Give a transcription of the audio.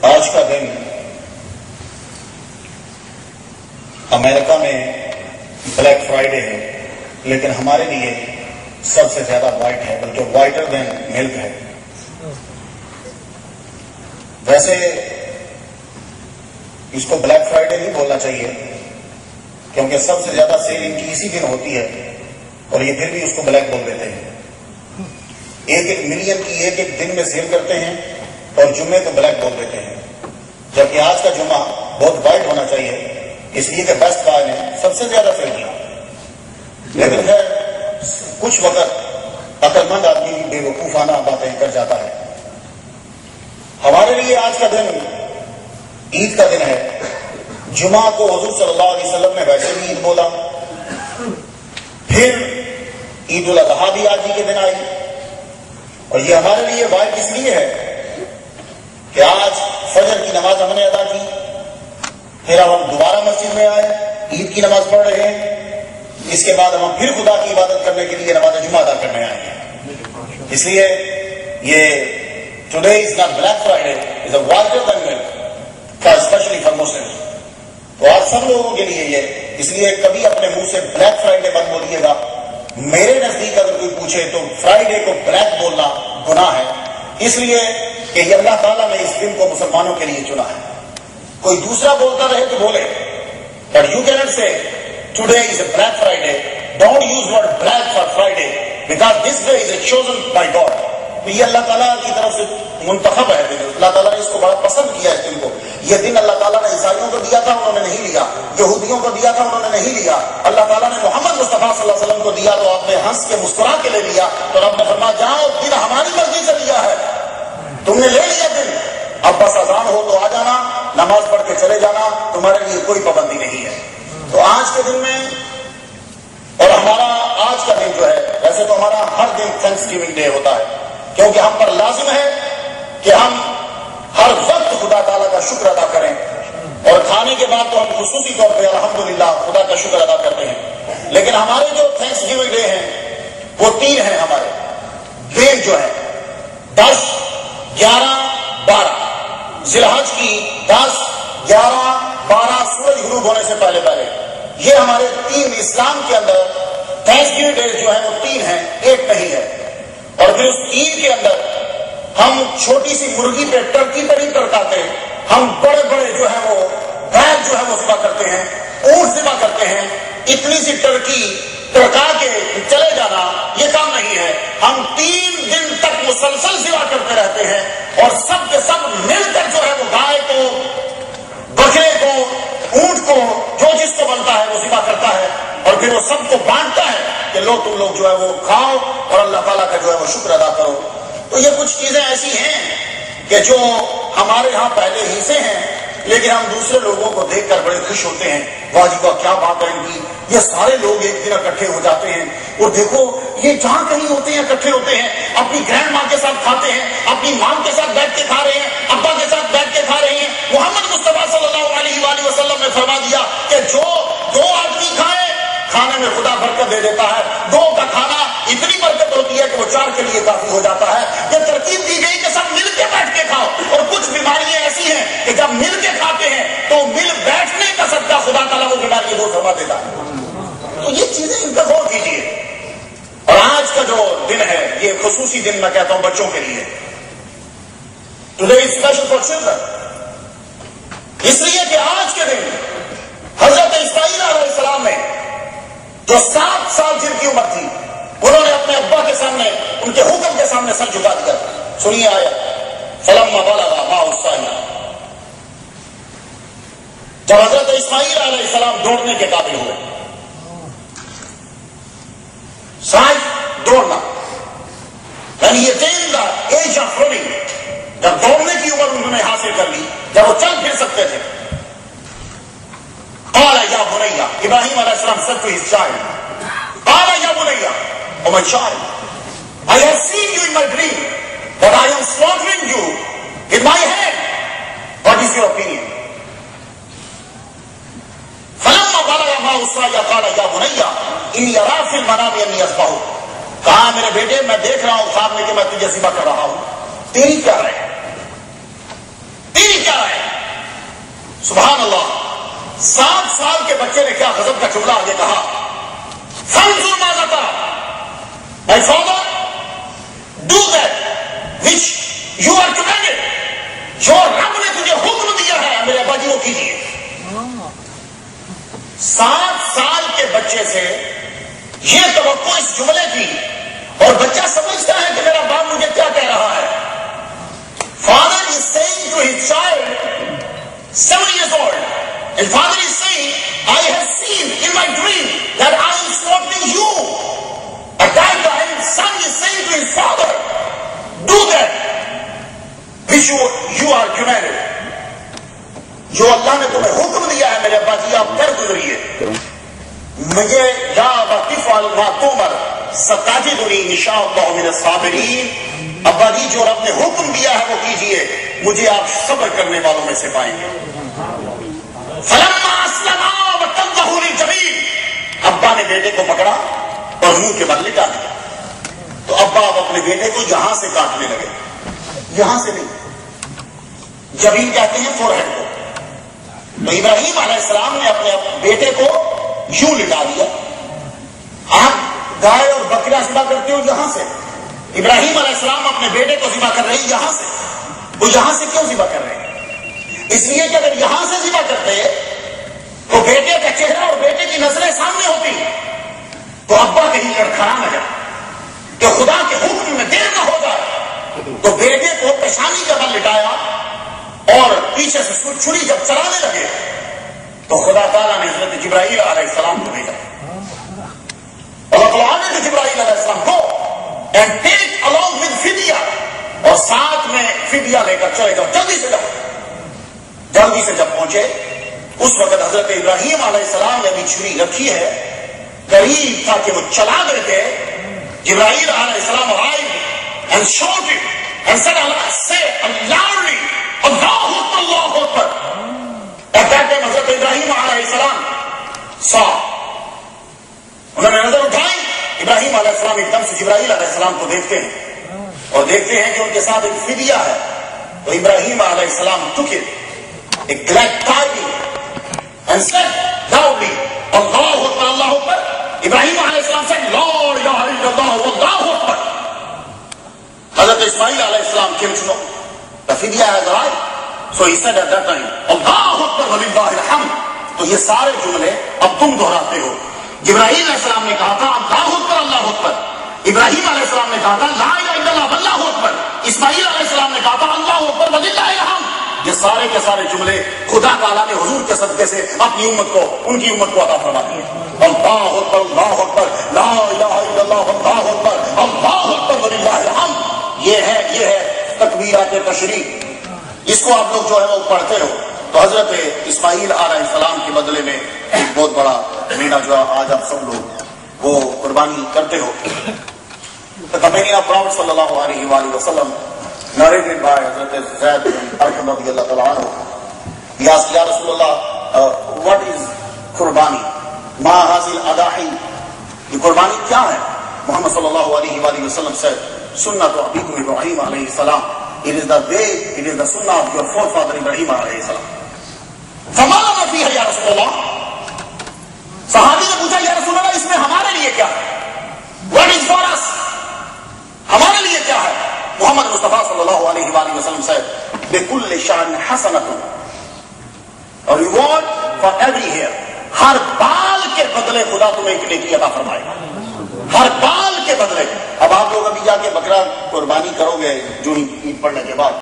آج کا دن امریکہ میں بلیک فرائیڈے ہے، لیکن ہمارے لیے سب سے زیادہ وائٹ ہے، بلکہ وائٹر دین ملک ہے۔ ویسے اس کو بلیک فرائیڈے نہیں بولنا چاہیے، کیونکہ سب سے زیادہ سیل ان کی اسی دن ہوتی ہے، اور یہ پھر بھی اس کو بلیک بول دیتے ہیں۔ 1 ملین کی ایک دن میں سیل کرتے ہیں اور جمعے کو بلیک بول دیتے ہیں، جبکہ آج کا جمعہ بہت وائٹ ہونا چاہیے، اس لیے کہ بیسٹ بائے نے سب سے زیادہ سیل کیا۔ لیکن خیر کچھ وقت عقل مند آدمی بے وقوفانہ باتیں کر جاتا ہے۔ ہمارے لیے آج کا دن عید کا دن ہے۔ جمعہ کو حضور صلی اللہ علیہ وسلم نے ویسے بھی عید بولا، پھر عید الاضحیٰ بھی آج ہی کے دن آئی، اور یہ ہمارے لیے وائٹ اس لیے ہے کہ آج فجر کی نماز ہم نے ادا کی، پھر اب ہم دوبارہ مسجد میں آئے، عید کی نماز پڑھ رہے ہیں، اس کے بعد ہم پھر خدا کی عبادت کرنے کے لیے نماز جمعہ ادا کرنے آئے ہیں۔ اس لیے یہ today is not black Friday, is a whiter than milk, especially for Muslims. تو آج سب لوگوں کے لیے یہ، اس لیے کبھی اپنے منہ سے بلیک فرائیڈے مت بولیے گا۔ میرے نزدیک اگر کوئی پوچھے تو فرائیڈے کو بلیک بولنا گناہ ہے، اس لیے کہ یہ اللہ تعالیٰ نے اس دن کو مسلمانوں کے لیے چنا ہے۔ کوئی دوسرا بولتا رہے تو بولے، بٹ یو کینٹ سے today is a black Friday, don't use word black for Friday, because this day is a chosen by God. یہ اللہ تعالیٰ کی طرف سے منتخب ہے دن، اللہ تعالیٰ نے اس کو بڑا پسند کیا اس دن کو۔ یہ دن اللہ تعالیٰ نے عیسائیوں کو دیا تھا، انہوں نے نہیں لیا، یہودیوں کو دیا تھا، انہوں نے نہیں لیا، اللہ تعالیٰ نے محمد مصطفیٰ صلی اللہ علیہ وسلم کو دیا تو آپ نے ہنس کے مسکرا کے لے لیا، تو رب نے فرمایا جاؤ دن ہماری مرضی سے لیا ہے، تم نے لے لیا دن، اب بس اذان ہو تو آ جانا، نماز پڑھ کے چلے جانا، تمہارے لیے کوئی پابندی نہیں ہے۔ تو آج کے دن میں، اور ہمارا آج کا دن جو ہے، ویسے تو ہمارا ہر دن تھینکس گیونگ ڈے ہوتا ہے، کیونکہ ہم پر لازم ہے کہ ہم ہر وقت خدا تعالیٰ کا شکر ادا کریں، اور کھانے کے بعد تو ہم خصوصی طور پہ الحمدللہ خدا کا شکر ادا کرتے ہیں۔ لیکن ہمارے جو تھینکس گیونگ ڈے ہیں وہ 3 ہیں ہمارے دن جو ہے، 10، 11، 12 ذی الحج کی 10، 11، 12 سورج غروب ہونے سے پہلے یہ ہمارے 3 اسلام کے اندر تھینکس گیونگ ڈے جو ہے وہ 3 ہیں، ایک نہیں ہے۔ اور پھر اس عید کے اندر ہم چھوٹی سی مرغی پہ ٹرکی پر نہیں ٹرکاتے، ہم بڑے بڑے جو ہے وہ بیل جو ہے وہ ذبح کرتے ہیں، اونٹ ذبح کرتے ہیں۔ اتنی سی ٹرکی ٹرکا کے چلے جانا یہ کام نہیں ہے، ہم 3 دن تک مسلسل ذبح کرتے رہتے ہیں، اور سب کے سب مل کر جو ہے وہ گائے کو، بکرے کو، اونٹ کو، جو جس کو بنتا ہے وہ ذبح کرتا ہے، اور پھر وہ سب کو بانٹتا ہے کہ لو تم لوگ جو ہے وہ کھاؤ اور اللہ تعالیٰ کا جو ہے وہ شکر ادا کرو۔ تو یہ کچھ چیزیں ایسی ہیں کہ جو ہمارے ہاں پہلے ہی سے ہیں، لیکن ہم دوسرے لوگوں کو دیکھ کر بڑے خوش ہوتے ہیں، واہ جی واہ کیا بات ہے ان کی، یہ سارے لوگ ایک دن اکٹھے ہو جاتے ہیں، اور دیکھو یہ جہاں کہیں ہوتے ہیں اکٹھے ہوتے ہیں، اپنی گرینڈ ماں کے ساتھ کھاتے ہیں، اپنی ماں کے ساتھ بیٹھ کے کھا رہے ہیں، ابا کے ساتھ بیٹھ کے کھا رہے ہیں۔ محمد مصطفیٰ صلی اللہ علیہ وآلہ وسلم نے فرما دیا کہ جو 2 آدمی کھائے کھانے میں خدا برکت دے دیتا ہے، 2 کا کھانا اتنی برکت ہوتی ہے کہ وہ 4 کے لیے کافی ہو جاتا ہے۔ یہ ترتیب دی گئی کہ سب مل کے بیٹھ کے کھاؤ، اور کچھ بیماریاں ایسی ہیں کہ جب مل کے کھاتے ہیں تو مل بیٹھنے کا صدقہ خدا تعالیٰ وہ بیماری دور فرما دیتا ہے۔ تو یہ چیزیں ان پر غور کیجیے۔ اور آج کا جو دن ہے یہ خصوصی دن میں کہتا ہوں بچوں کے لیے، today is special for children, اس لیے کہ آج کے دن حضرت اسماعیل علیہ السلام نے جو 7 سال جن کی عمر تھی، انہوں نے اپنے ابا کے سامنے، ان کے حکم کے سامنے سر جھکا دیا۔ سنیے آیا، فلما بلغ معه السعي، جب حضرت اسماعیل علیہ السلام دوڑنے کے قابل ہوئے، سائز دوڑنا یعنی یہ دین دا ایج آف رننگ، جب دوڑنے کی عمر انہوں نے حاصل کر لی، جب وہ چل پھر سکتے تھے، قال یا بنیا، ابراہیم علیہ السلام said to his child، قال یا بنیا، oh my child, I have seen you in my dream, but I am slaughtering you in my head. What is your opinion? فلما بلغ معه السعي قال يا بني إني أرى في المنام أني أذبحك کہا میرے بیٹے میں دیکھ رہا ہوں خواب میں کہ میں تجھے ذبح کر رہا ہوں، تیری کیا رائے؟ تیری کیا رائے؟ سبحان اللہ، 7 سال کے بچے نے کیا غضب کا جملہ آگے کہا، فانظر ماذا ترى my father, do that which you are commanded. جو رب نے تجھے حکم دیا ہے میرے ابا جی وہ کیجیے۔ 7 سال کے بچے سے یہ توقع اس جملے کی، اور بچہ سمجھتا ہے کہ میرا باپ مجھے کیا کہہ رہا ہے۔ Father is saying to his child, 7 years old, and father is saying, I have seen in my dream that I am slaughtering you. At that time, son is saying to his father, do that which you are commanded. جو اللہ نے تمہیں حکم دیا ہے میرے ابا جی آپ کر گزریے۔ مجھے یا تفعل ما تؤمر ستجدنی ان شاء اللہ من الصابرین، ابا جی جو رب نے حکم دیا ہے وہ کیجیے، مجھے آپ صبر کرنے والوں میں سے پائیں گے۔ فلما اسلما وتلہ للجبین، ابا نے بیٹے کو پکڑا اور منہ کے بل لٹا دیا۔ تو ابا اب اپنے بیٹے کو یہاں سے کاٹنے لگے، یہاں سے نہیں، جبین کہتے ہیں فور ہیڈ کو۔ تو ابراہیم علیہ السلام نے اپنے بیٹے کو یوں لٹا دیا۔ آپ گائے اور بکریاں ذبح کرتے ہو یہاں سے، ابراہیم علیہ السلام اپنے بیٹے کو ذبح کر رہے ہیں یہاں سے۔ وہ یہاں سے کیوں ذبح کر رہے ہیں؟ اس لیے کہ اگر یہاں سے ذبح کرتے تو بیٹے کا چہرہ اور بیٹے کی نظریں سامنے ہوتی تو ابا کہیں لڑکھڑا نہ جائے کہ خدا کے حکم میں دیر نہ ہو جائے۔ تو بیٹے کو پیشانی کا بل لٹایا اور پیچھے سے چھری جب چلانے لگے تو خدا تعالیٰ نے حضرت جبرائیل علیہ السلام کو بھیجا۔ اللہ تعالیٰ نے جبرائیل علیہ السلام کو اینڈ ٹیک along with فدیہ، اور ساتھ میں فدیہ لے کر چلے جاؤ، جلدی سے جاؤ۔ جلدی سے جب پہنچے اس وقت حضرت ابراہیم علیہ السلام نے ابھی چھری رکھی ہے، قریب تھا کہ وہ چلا دے تھے۔ جبرائیل علیہ السلام arrived and shouted and said loudly, Allah Akbar Allah Akbar. At that time حضرت ابراہیم علیہ السلام انہوں نے نظر اٹھائی، ابراہیم علیہ السلام ایک دم سے جبرائیل علیہ السلام کو دیکھتے ہیں اور دیکھتے ہیں کہ ان کے ساتھ ایک فدیہ ہے۔ تو ابراہیم علیہ السلام took it, a glad tidings, and said loudly, اللہ اکبر اللہ اکبر۔ ابراہیم علیہ السلام said لا الہ الا اللہ واللہ اکبر۔ حضرت اسماعیل علیہ السلام came to know the fidya has arrived, so he said at that time اللہ اکبر وللہ الحمد۔ تو یہ سارے جملے اب تم دہراتے ہو۔ جبرائیل علیہ السلام نے کہا تھا اللہ اکبر، ابراہیم علیہ السلام نے کہا تھا لا الہ الا اللہ واللہ اکبر، اسماعیل علیہ السلام نے کہا تھا اللہ اکبر وللہ الحمد۔ یہ سارے کے سارے جملے خدا تعالیٰ نے حضور کے صدقے سے اپنی امت کو، ان کی امت کو عطا فرما دیے۔ اللہ اکبر لا الہ الا اللہ واللہ اکبر، اللہ اکبر وللہ الحمد۔ یہ ہے تکبیرات تشریق۔ اس کو آپ لوگ جو ہے وہ پڑھتے ہو تو حضرت اسماعیل علیہ السلام کے بدلے میں ایک بہت بڑا مینا جو آج آپ سب لوگ وہ قربانی کرتے ہو۔ The companion of Prophet sallallahu alaihi wa sallam, narrated by Hazrat Zayd bin Arqam radiyallahu anhu, he asked, Ya Rasulullah, what is qurbani? Ma hazil adahi? یہ قربانی کیا ہے؟ Muhammad sallallahu alaihi wa sallam said, Sunnatu abikum Ibrahim alayhi salam. It is the way, it is the sunnah of your forefather Ibrahim alayhi salam. فَمَا لَنَا فِيهَا يَا رَسُولَ اللَّهِ. صحابی نے پوچھا یا رسول اللہ اس میں ہمارے لیے کیا ہے؟ What is for us? ہمارے لیے کیا ہے؟ محمد مصطفیٰ صلی اللہ علیہ وآلہ وسلم said, بِكُلِّ شَعْرٍ حَسَنَةٌ. اور reward for every hair. ہر بال کے بدلے خدا تمہیں ایک نیکی عطا فرمائے گا، ہر بال کے بدلے۔ اب آپ لوگ ابھی جا کے بکرا قربانی کرو گے جو عید پڑھنے کے بعد